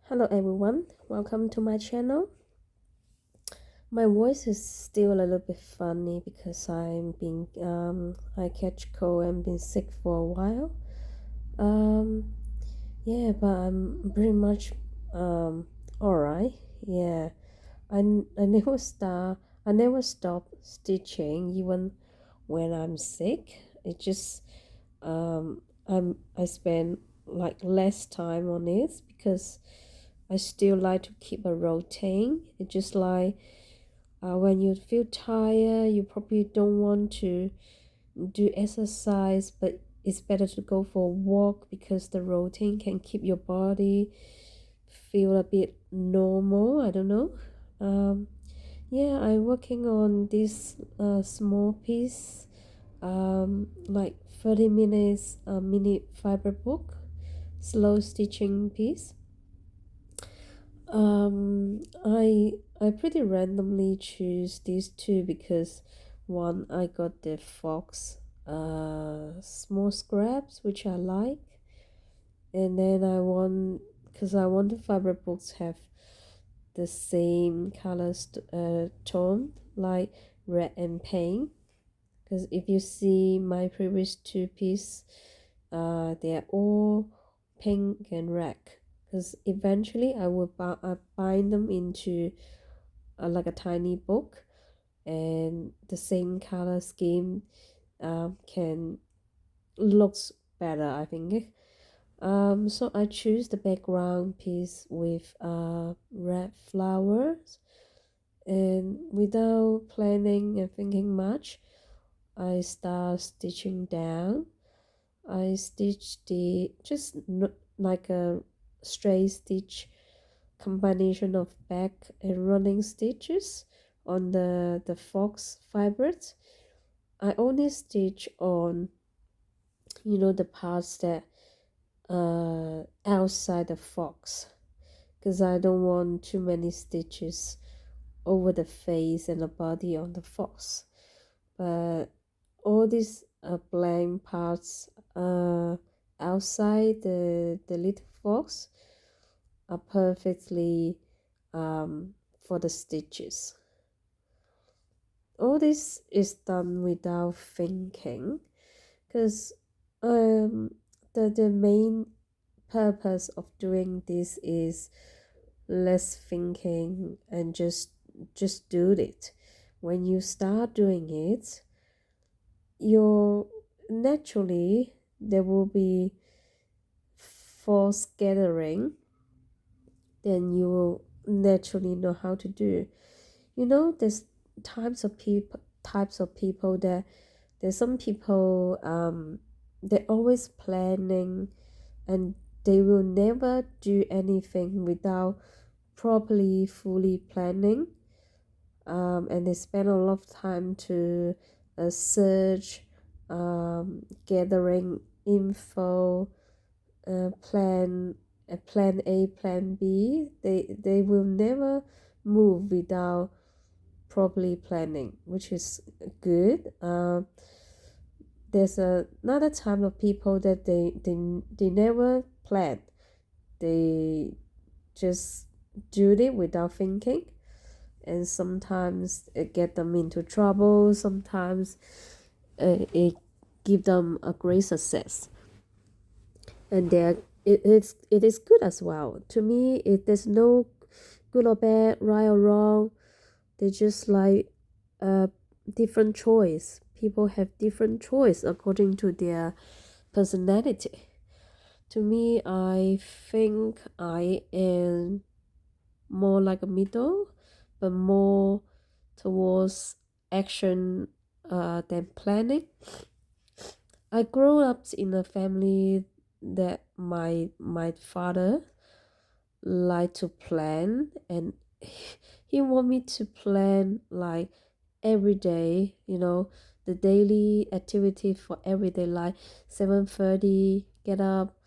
Hello everyone, welcome to my channel. My voice is still a little bit funny because I catch cold and been sick for a while. Yeah, but I'm pretty much alright. Yeah, I never stop stitching even when I'm sick. It just I spend like less time on it because I still like to keep a routine. It's just like when you feel tired, you probably don't want to do exercise, but it's better to go for a walk because the routine can keep your body feel a bit normal. I don't know. Um, yeah, I'm working on this small piece, like 30 minutes mini fiber book, slow stitching piece. I pretty randomly choose these two because one I got the fox small scraps which I like, and then I want the fiber books have the same colors tone like red and pink, because if you see my previous two pieces, they are all pink and red, because eventually I will bind them into like a tiny book, and the same color scheme can looks better, I think. So I choose the background piece with red flowers, and without planning and thinking much, I start stitching down. I stitch the just like a straight stitch combination of back and running stitches on the fox fibers. I only stitch on the parts that outside the fox, because I don't want too many stitches over the face and the body on the fox. But all these blank parts outside the little fox are perfectly for the stitches. All this is done without thinking, because um, the main purpose of doing this is less thinking and just do it. When you start doing it, you're naturally there will be force gathering, then you will naturally know how to do. There's types of people that there's some people they're always planning, and they will never do anything without properly fully planning, and they spend a lot of time to search, gathering info, plan A, plan B. They will never move without properly planning, which is good. There's another type of people that they never plan. They just do it without thinking, and sometimes it get them into trouble. Sometimes it give them a great success, and it is good as well. To me, there's no good or bad, right or wrong. They just like a different choice. People have different choice according to their personality. To me, I think I am more like a middle, but more towards action than planning. I grew up in a family that my father liked to plan, and he want me to plan like every day, the daily activity for everyday life. 7:30 get up,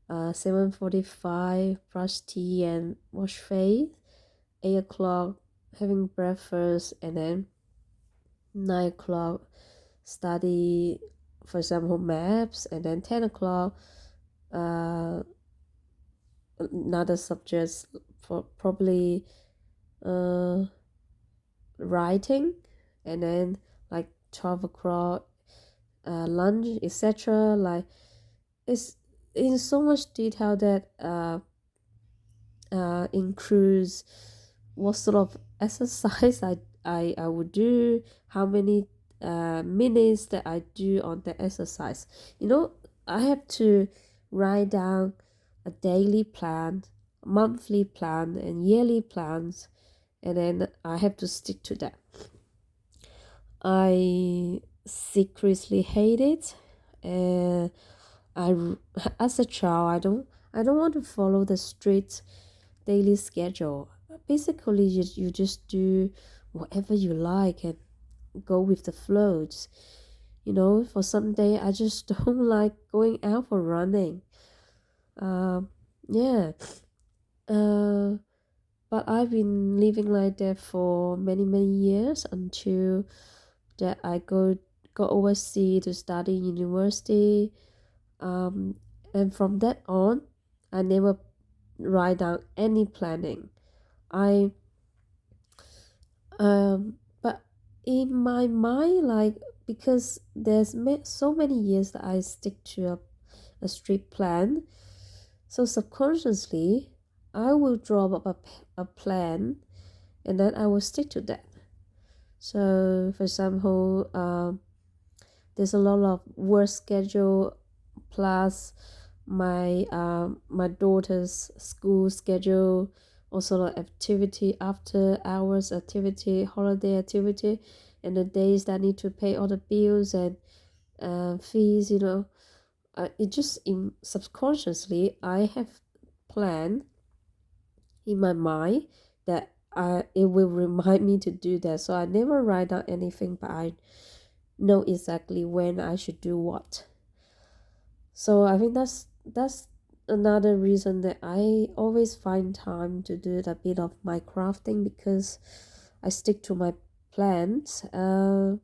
7:45 brush tea and wash face, 8 o'clock having breakfast, and then 9 o'clock study, for example maps, and then 10 o'clock uh another subjects for probably uh writing, and then like 12 o'clock lunch, etc. Like it's in so much detail that includes what sort of exercise I would do, how many minutes that I do on the exercise. I have to write down a daily plan, monthly plan, and yearly plans, and then I have to stick to that. I secretly hate it, and I, as a child, I don't want to follow the strict daily schedule. Basically, you just do whatever you like and go with the flows. For some day, I just don't like going out for running. Um, yeah. Uh, but I've been living like that for many many years until that I go overseas to study in university. Um, and from that on, I never write down any planning. I but in my mind, like, because there's so many years that I stick to a strict plan, so subconsciously I will draw up a plan, and then I will stick to that. So for example, there's a lot of work schedule plus my daughter's school schedule, also the activity, after hours activity, holiday activity, and the days that I need to pay all the bills and fees. It just subconsciously I have planned in my mind that it will remind me to do that. So I never write down anything, but I know exactly when I should do what. So I think that's another reason that I always find time to do a bit of my crafting, because I stick to my plans. And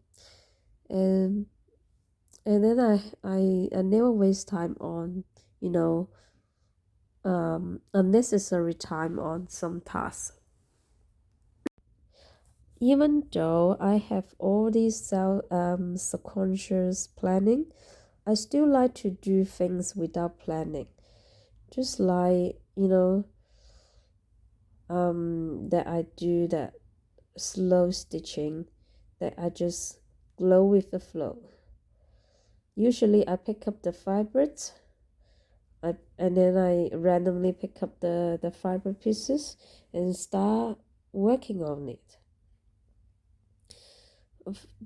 then I never waste time on you know unnecessary time on some tasks. Even though I have all these subconscious planning, I still like to do things without planning. Just like, that I do that slow stitching, that I just glow with the flow. Usually I pick up the fibers, and then I randomly pick up the fiber pieces and start working on it.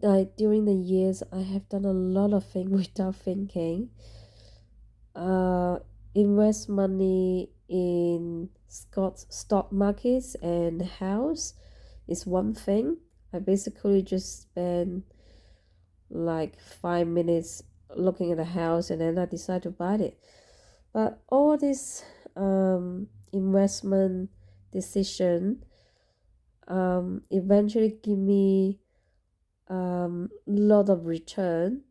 Like during the years, I have done a lot of things without thinking. uh Invest money in stock markets and house is one thing. I basically just spend like 5 minutes looking at the house, and then I decide to buy it. But all this investment decision eventually give me lot of return.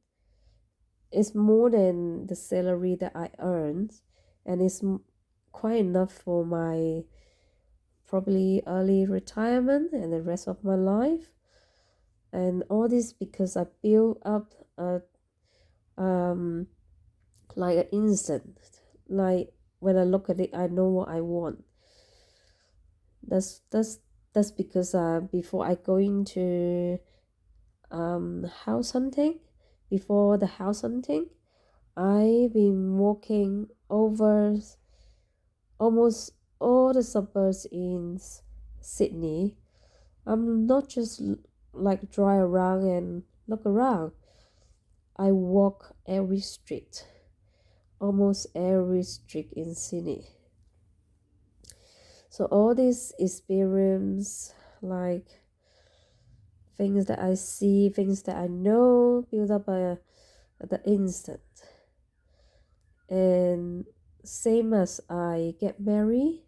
It's more than the salary that I earned, and it's quite enough for my probably early retirement and the rest of my life. And all this because I built up a um like an instant, like when I look at it, I know what I want. That's because before I go into house hunting, before the house hunting, I've been walking over almost all the suburbs in Sydney. I'm not just like drive around and look around. I walk every street, almost every street in Sydney. So all this experience, like things that I see, things that I know, build up at the instant. And same as I get married,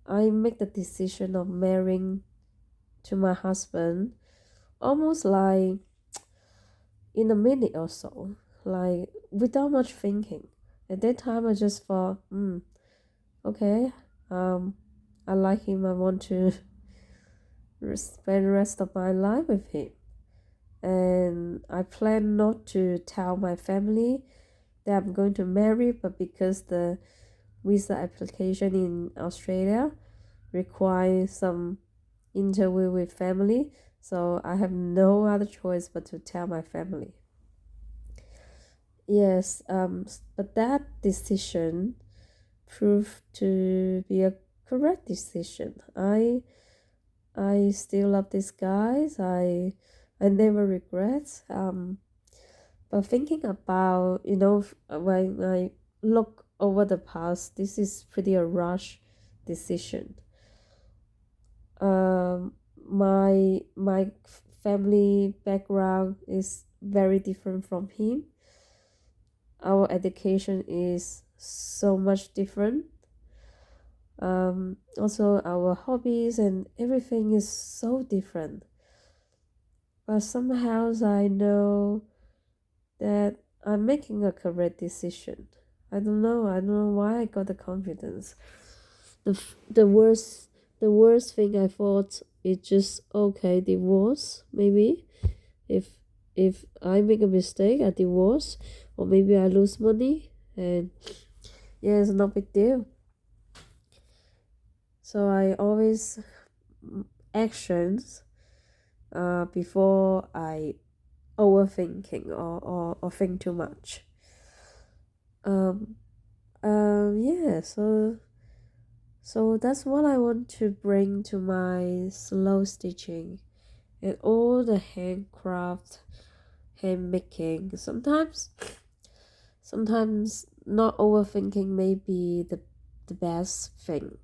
I make the decision of marrying to my husband almost like in a minute or so, like without much thinking. At that time, I just thought, okay, um, I like him. I want to spend the rest of my life with him. And I plan not to tell my family that I'm going to marry, but because the visa application in Australia requires some interview with family, so I have no other choice but to tell my family. Yes, but that decision proved to be a correct decision. I still love these guys. I never regret. But thinking about, when I look over the past, this is pretty a rush decision. Um, my family background is very different from him. Our education is so much different. Also, our hobbies and everything is so different. But somehow I know that I'm making a correct decision. I don't know. I don't know why I got the confidence. The worst thing I thought is just okay, divorce maybe. If if I make a mistake, I divorce, or maybe I lose money, and yeah, it's no big deal. So I always actions before I overthinking or think too much. Um, yeah, so that's what I want to bring to my slow stitching and all the handcraft, hand making. Sometimes not overthinking may be the best thing.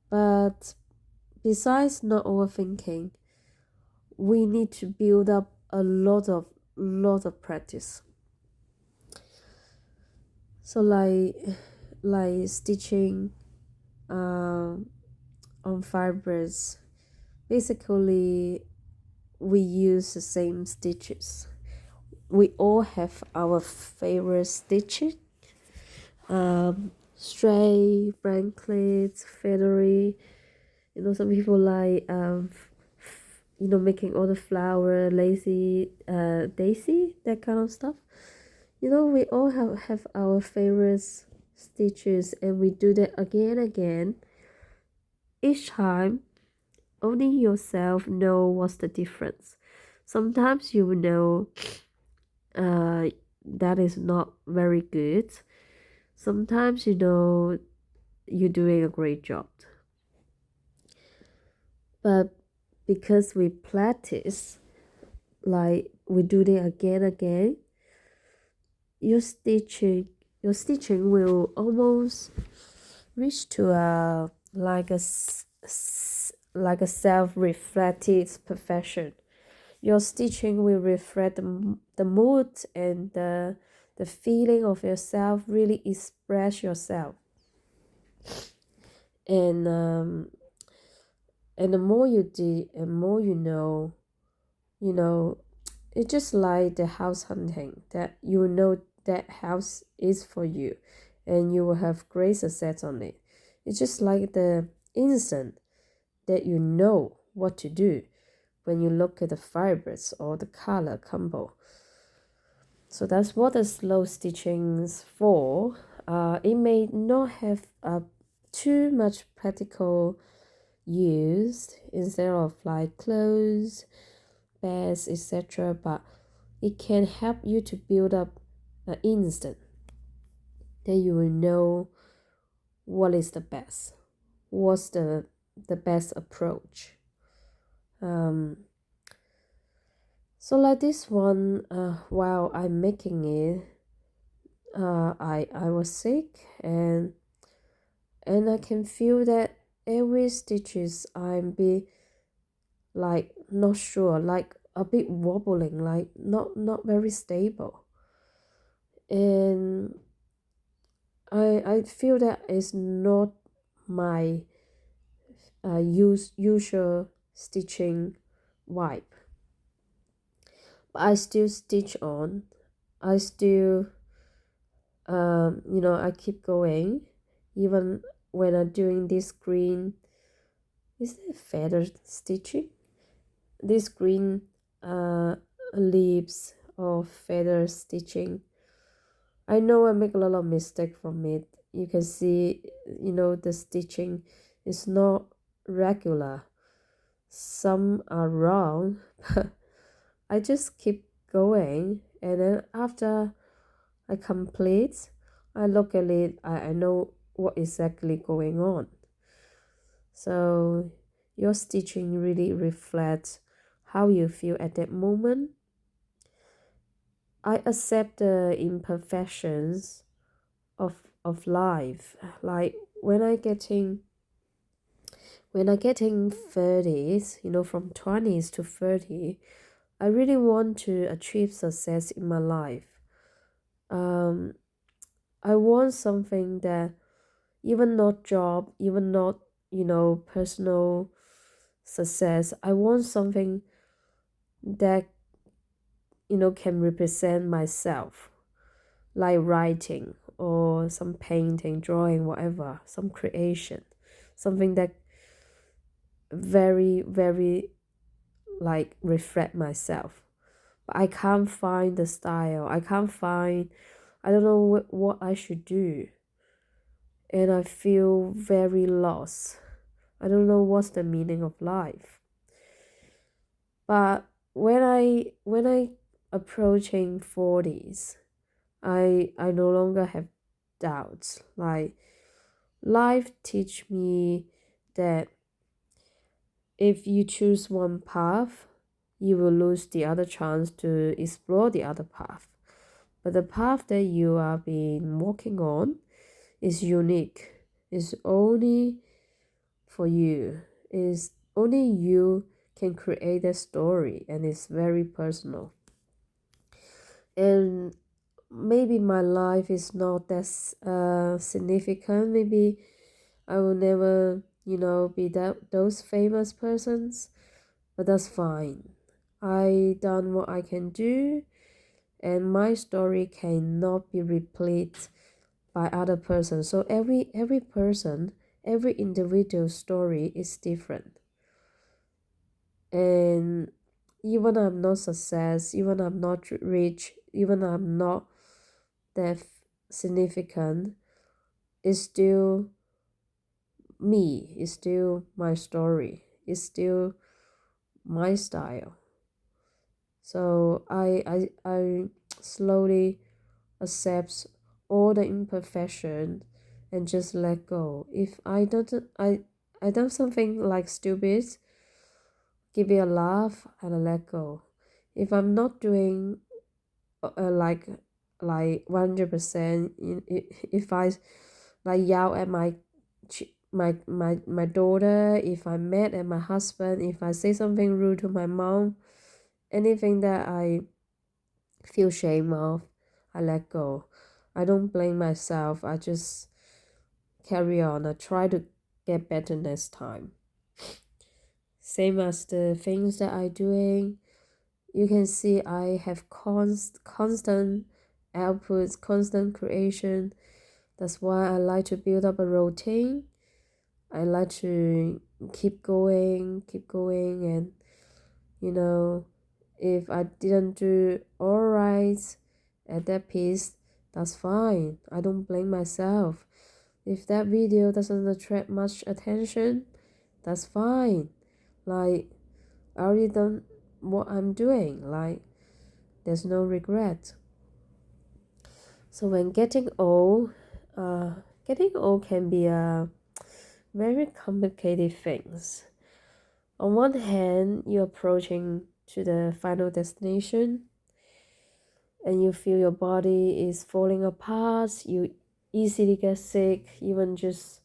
But besides not overthinking, we need to build up a lot of practice. So like stitching on fibers, basically we use the same stitches. We all have our favorite stitches. Stray, franklets, feathery. Some people like making all the flower, lacy, daisy, that kind of stuff. We all have our favorite stitches, and we do that again and again. Each time, only yourself know what's the difference. Sometimes you will know that is not very good. Sometimes you're doing a great job. But because we practice, like we do it again and again, your stitching will almost reach to a like a self-reflected perfection. Your stitching will reflect the mood and the feeling of yourself, really express yourself. And and the more you do and more you know it's just like the house hunting, that you know that house is for you and you will have great success on it. It's just like the instant that you know what to do when you look at the fibers or the color combo. So that's what the slow stitching is for. It may not have too much practical use instead of like clothes, beds, etc., but it can help you to build up an instant that you will know what is the best, what's the best approach. So like this one, while I'm making it, I was sick, and I can feel that every stitches I'm be like not sure, like a bit wobbling, like not very stable. And I feel that is not my usual stitching vibe. But I still stitch on. I still I keep going. even when I'm doing this green, is it feather stitching? This green uh, leaves of feather stitching. I know I make a lot of mistake from it. You can see, the stitching is not regular. Some are wrong, but I just keep going, and then after I complete, I look at it, I know what exactly going on. So your stitching really reflects how you feel at that moment. I accept the imperfections of life. Like when I getting 30s, from 20s to 30, I really want to achieve success in my life. Um, I want something that even not job, even not, personal success. I want something that, can represent myself, like writing or some painting, drawing, whatever, some creation, something that very, very like reflect myself. But I can't find the style. I don't know what I should do. And I feel very lost. I don't know what's the meaning of life. But when I approaching 40s, I no longer have doubts. Like life teach me that if you choose one path, you will lose the other chance to explore the other path. But the path that you are being walking on is unique. It's only for you. Is only you can create a story, and it's very personal. And maybe my life is not that significant. Maybe I will never, be those famous persons, but that's fine. I done what I can do, and my story cannot be repeated by other persons. So every person, every individual story is different. And even I'm not success, even I'm not rich, even I'm not that significant, it's still me, it's still my story, it's still my style. So I slowly accept all the imperfection and just let go. If I done something like stupid, give it a laugh and I let go. If I'm not doing like 100%, if I like yell at my daughter, if I'm mad at my husband, if I say something rude to my mom, anything that I feel shame of, I let go. I don't blame myself. I just carry on. I try to get better next time. Same as the things that I doing. You can see I have constant outputs, constant creation. That's why I like to build up a routine. I like to keep going, and if I didn't do all right at that piece, that's fine. I don't blame myself. If that video doesn't attract much attention, that's fine. Like, I already done what I'm doing. Like, there's no regret. So when getting old can be a very complicated things. On one hand, you're approaching to the final destination, and you feel your body is falling apart. You easily get sick. Even just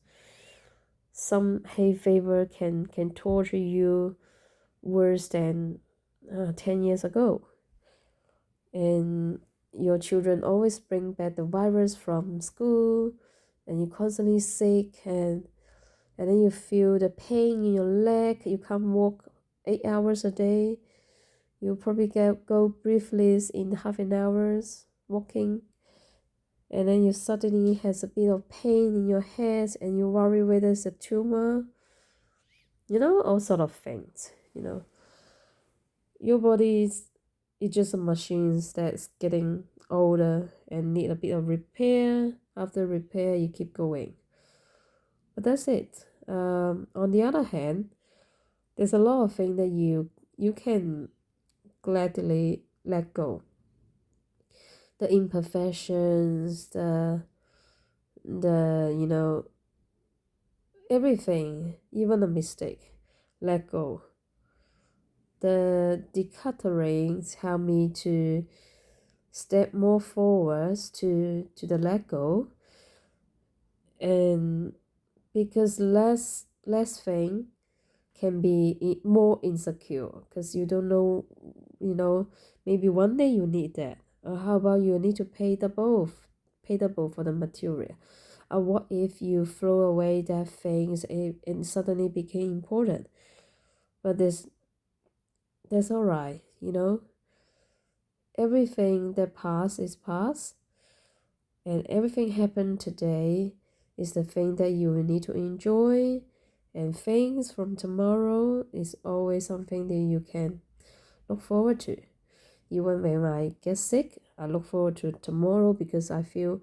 some hay fever can torture you worse than 10 years ago. And your children always bring back the virus from school, and you're constantly sick, and then you feel the pain in your leg. You can't walk 8 hours a day. You probably go breathless in half an hour walking, and then you suddenly has a bit of pain in your head and you worry whether it's a tumor, all sort of things. Your body is just a machine that's getting older and need a bit of repair. After repair, you keep going. But that's it. On the other hand, there's a lot of things that you can gladly let go. The imperfections, the everything, even a mistake, let go. The declutterings help me to step more forwards to the let go, and because less thing can be more insecure because you don't know, maybe one day you need that, or how about you need to pay double for the material, or what if you throw away that things and suddenly became important. But that's all right. Everything that passed is past, and everything happened today is the thing that you will need to enjoy, and things from tomorrow is always something that you can look forward to. Even when I get sick, I look forward to tomorrow because I feel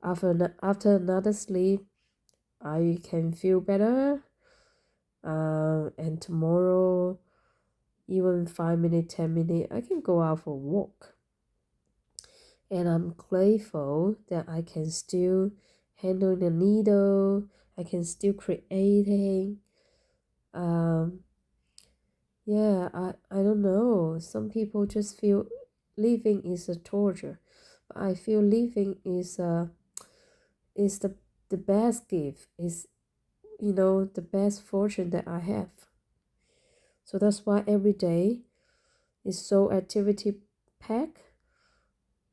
after another sleep, I can feel better. And tomorrow, even 5 minutes, 10 minutes, I can go out for a walk. And I'm grateful that I can still handle the needle. I can still creating. Yeah, I don't know. Some people just feel living is a torture, but I feel living is the best gift. Is the best fortune that I have. So that's why every day is so activity packed.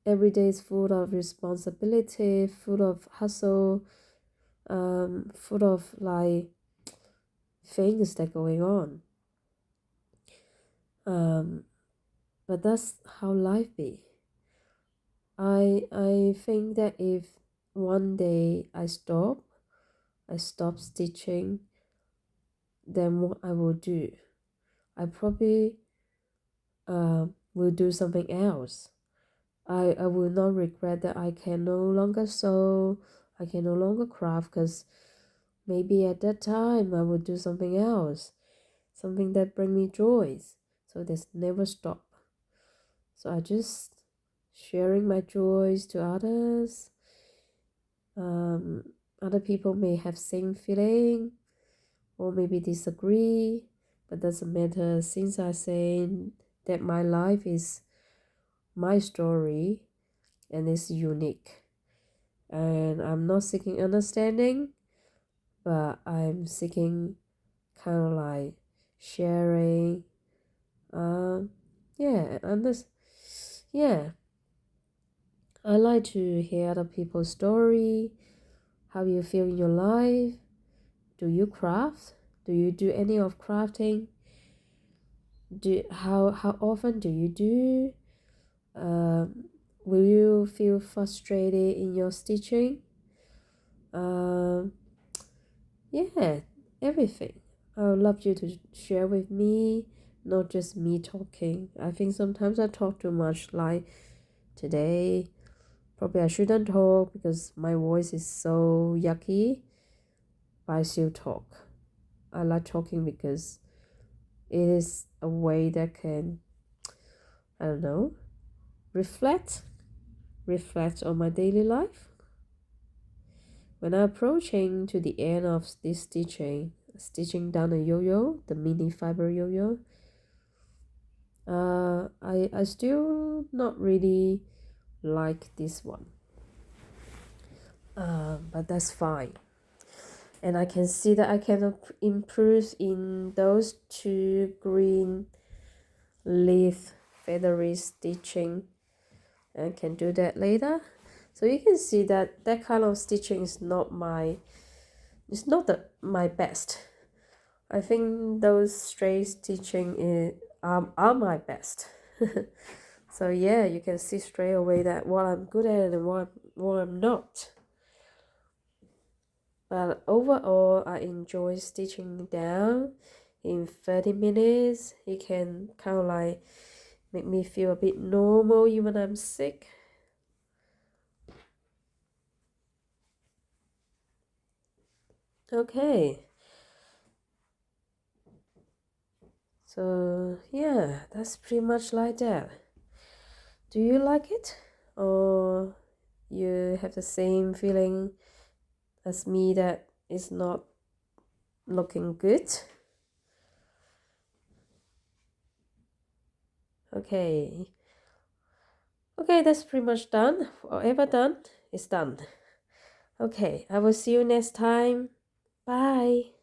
Every day is full of responsibility, full of hustle, full of like things that going on. But that's how life be. I think that if one day I stop stitching, then what I will do, I probably will do something else. I will not regret that I can no longer sew, I can no longer craft, because maybe at that time I will do something else, something that bring me joys. So there's never stop. So I just sharing my joys to others. Other people may have same feeling or maybe disagree, but doesn't matter, since I say that my life is my story and it's unique, and I'm not seeking understanding, but I'm seeking kind of like sharing. Yeah, yeah, I like to hear other people's story. How you feel in your life? Do you craft? Do you do any of crafting? How often do you do? Will you feel frustrated in your stitching? Yeah, everything. I would love you to share with me, not just me talking. I think sometimes I talk too much, like today. Probably I shouldn't talk because my voice is so yucky, but I still talk. I like talking because it is a way that can, I don't know, reflect on my daily life. When I'm approaching to the end of this stitching down a yo-yo, the mini fiber yo-yo, I still not really like this one, but that's fine. And I can see that I can improve in those two green leaf feathery stitching, and can do that later. So you can see that that kind of stitching is not my best. I think those straight stitching are my best. So yeah, you can see straight away that what I'm good at and what or I'm not. But overall, I enjoy stitching down. In 30 minutes, it can kind of like make me feel a bit normal even when I'm sick. Okay. So yeah, that's pretty much like that. Do you like it? Or you have the same feeling as me that it's not looking good? Okay. Okay, that's pretty much done. Whatever done is done. Okay, I will see you next time. Bye.